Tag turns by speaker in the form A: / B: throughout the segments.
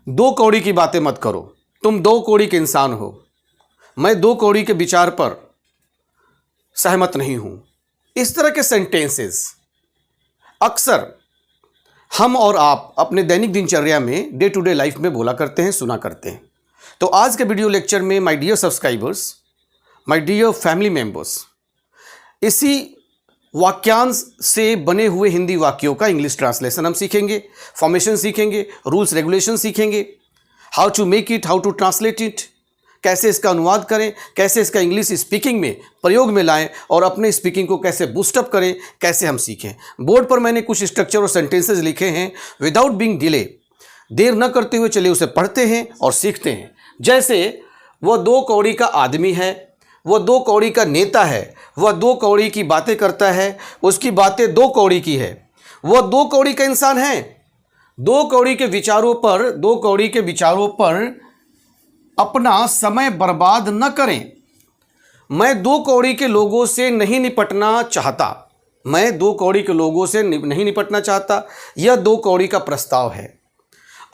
A: दो कौड़ी की बातें मत करो, तुम दो कौड़ी के इंसान हो, मैं दो कौड़ी के विचार पर सहमत नहीं हूं। इस तरह के सेंटेंसेस अक्सर हम और आप अपने दैनिक दिनचर्या में, डे टू डे लाइफ में बोला करते हैं, सुना करते हैं। तो आज के वीडियो लेक्चर में my dear subscribers, my dear family members, इसी वाक्यांश से बने हुए हिंदी वाक्यों का इंग्लिश ट्रांसलेशन हम सीखेंगे, फॉर्मेशन सीखेंगे, रूल्स रेगुलेशन सीखेंगे, how to make it, how to translate it, कैसे इसका अनुवाद करें, कैसे इसका इंग्लिश स्पीकिंग में प्रयोग में लाएं और अपने स्पीकिंग को कैसे बूस्टअप करें, कैसे हम सीखें। बोर्ड पर मैंने कुछ स्ट्रक्चर और सेंटेंसेस लिखे हैं। विदाउट बीइंग डिले, देर न करते हुए चलिए उसे पढ़ते हैं और सीखते हैं। जैसे वह दो कौड़ी का आदमी है, वह दो कौड़ी का नेता है, वह दो कौड़ी की बातें करता है, उसकी बातें दो कौड़ी की है, वह दो कौड़ी का इंसान है। दो कौड़ी के विचारों पर अपना समय बर्बाद न करें। मैं दो कौड़ी के लोगों से नहीं निपटना चाहता, मैं दो कौड़ी के लोगों से नहीं निपटना चाहता, यह दो कौड़ी का प्रस्ताव है।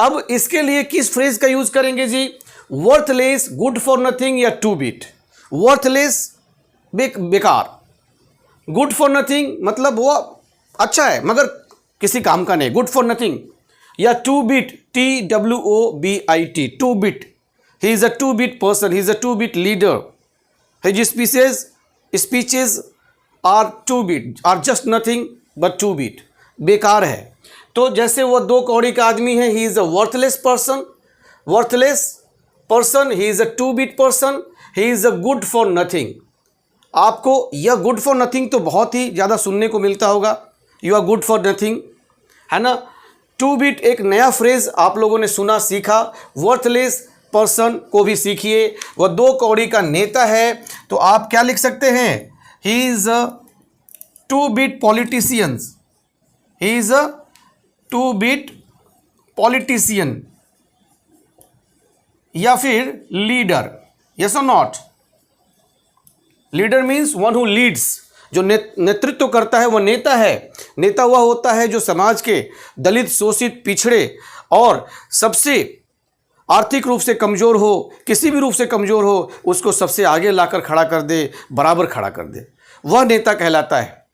A: अब इसके लिए किस फ्रेज का यूज करेंगे जी? वर्थलेस, गुड फॉर नथिंग या टू बिट। वर्थलेस बेकार, गुड फॉर नथिंग मतलब वो अच्छा है मगर किसी काम का नहीं, गुड फॉर नथिंग। या two bit, TWOBIT, two bit, he is a two bit person, he is a two bit leader, his speeches are two bit, are just nothing but two bit, बेकार है। तो जैसे वो दो कौड़ी का आदमी है, he is a worthless person, he is a two bit person, he is a good for nothing. आपको यह गुड फॉर नथिंग तो बहुत ही ज़्यादा सुनने को मिलता होगा, you are good for nothing, है ना। टू बिट एक नया फ्रेज आप लोगों ने सुना, सीखा। वर्थलेस पर्सन को भी सीखिए। वह दो कौड़ी का नेता है तो आप क्या लिख सकते हैं? ही is a two bit politician, he is a two bit politician. या फिर लीडर, यस और not? Leader means one who Leeds, जो नेतृत्व करता है वह नेता है। नेता वह होता है जो समाज के दलित, शोषित, पिछड़े और सबसे आर्थिक रूप से कमज़ोर हो, किसी भी रूप से कमज़ोर हो, उसको सबसे आगे लाकर खड़ा कर दे, बराबर खड़ा कर दे, वह नेता कहलाता है।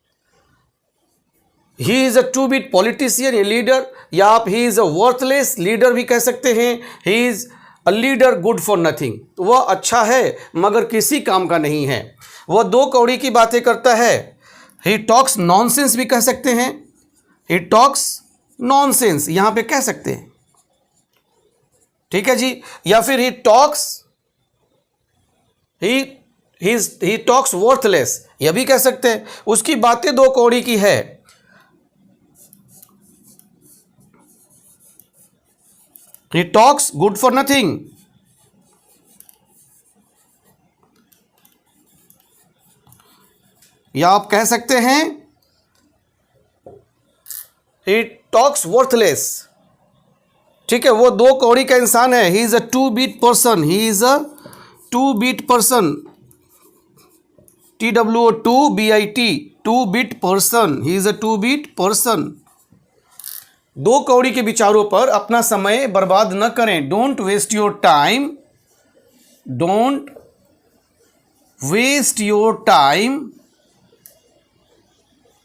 A: He is a two bit politician, a leader, या आप he is a worthless leader भी कह सकते हैं। He is a leader good for nothing, वह अच्छा है मगर किसी काम का नहीं है। वह दो कौड़ी की बातें करता है। ही टॉक्स नॉनसेंस भी कह सकते हैं, ही टॉक्स नॉनसेंस यहां पे कह सकते हैं, ठीक है जी। या फिर ही टॉक्स वर्थलेस, यह भी कह सकते हैं, उसकी बातें दो कौड़ी की है। He talks good for nothing. या आप कह सकते हैं ही टॉक्स वर्थलेस, ठीक है, वो दो कौड़ी का इंसान है। He is a two bit person, he is a two bit person, TWOBIT, two bit person, he is a two bit person. दो कौड़ी के विचारों पर अपना समय बर्बाद न करें। Don't waste your time, don't waste your time,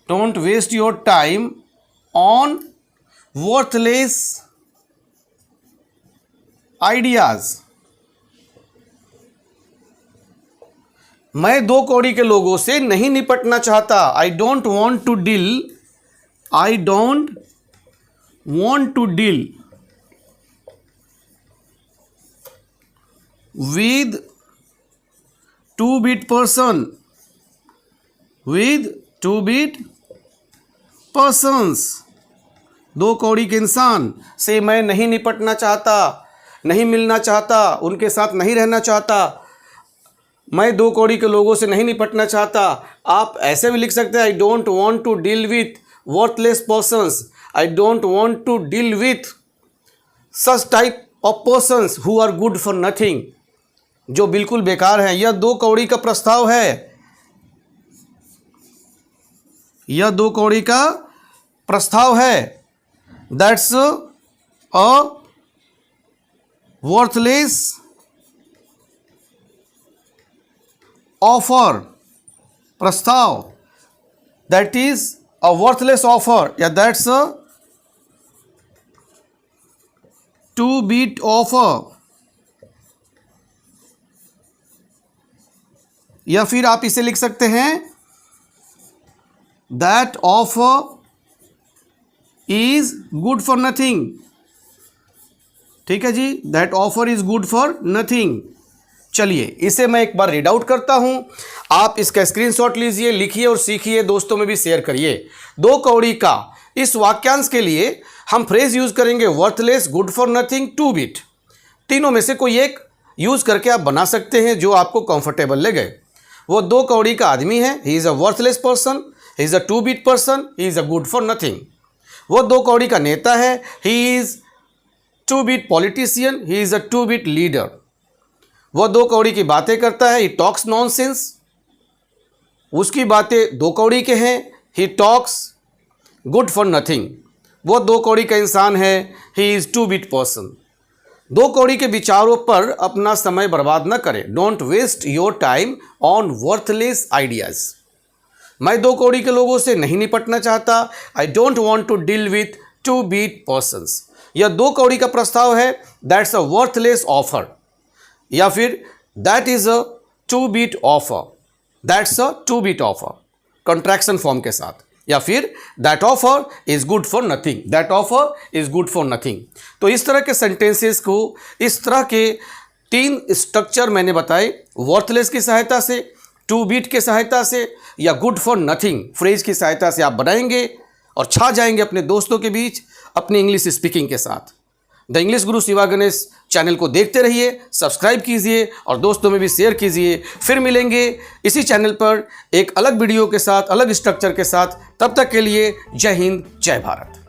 A: don't waste your time on worthless ideas। मैं दो कौड़ी के लोगों से नहीं निपटना चाहता। I don't want to deal with two bit person, with two bit persons। दो कौड़ी के इंसान से मैं नहीं निपटना चाहता, नहीं मिलना चाहता, उनके साथ नहीं रहना चाहता, मैं दो कौड़ी के लोगों से नहीं निपटना चाहता। आप ऐसे भी लिख सकते हैं, I don't want to deal with worthless persons, I don't want to deal with such type of persons who are good for nothing, जो बिल्कुल बेकार हैं। यह दो कौड़ी का प्रस्ताव है, यह दो कौड़ी का प्रस्ताव है। दैट्स अ वर्थलेस ऑफर, प्रस्ताव, that is a worthless offer या that's a two bit offer, या फिर आप इसे लिख सकते हैं that offer is good for nothing. ठीक है जी, that offer is good for nothing. चलिए इसे मैं एक बार रीड आउट करता हूं, आप इसका स्क्रीनशॉट लीजिए, लिखिए और सीखिए, दोस्तों में भी शेयर करिए। 2 कौड़ी का इस वाक्यांश के लिए हम फ्रेज यूज करेंगे worthless, good for nothing, two bit. तीनों में से कोई एक यूज करके आप बना सकते हैं जो आपको कंफर्टेबल लगे। वो 2 कौड़ी का आदमी है, he is a worthless person, he is a two bit person, he is a good for nothing. वो 2 कौड़ी का नेता है, he is two bit politician, he is a two bit leader. वो 2 कौड़ी की बातें करता है, ही टॉक्स नॉनसेंस, उसकी बातें 2 कौड़ी के हैं, he talks good for nothing. वो 2 कौड़ी का इंसान है, he is to bit person. 2 कौड़ी के विचारों पर अपना समय बर्बाद न करें, don't waste your time on worthless ideas. मैं 2 कौड़ी के लोगों से नहीं निपटना चाहता, I don't want to deal with two bit persons. यह 2 कौड़ी का प्रस्ताव है, दैट्स अ वर्थलेस ऑफर, या फिर that is a two bit offer, that's a two bit offer contraction form के साथ, या फिर that offer is good for nothing, that offer is good for nothing. तो इस तरह के सेंटेंसेस को, इस तरह के 3 स्ट्रक्चर मैंने बताए, वर्थलेस की सहायता से, टू बीट की सहायता से, या गुड फॉर नथिंग फ्रेज की सहायता से आप बनाएंगे और छा जाएंगे अपने दोस्तों के बीच अपनी इंग्लिश स्पीकिंग के साथ। The English Guru Shiva Ganesh channel को देखते रहिए, सब्सक्राइब कीजिए और दोस्तों में भी शेयर कीजिए। फिर मिलेंगे इसी चैनल पर एक अलग वीडियो के साथ, अलग स्ट्रक्चर के साथ। तब तक के लिए जय हिंद, जय भारत।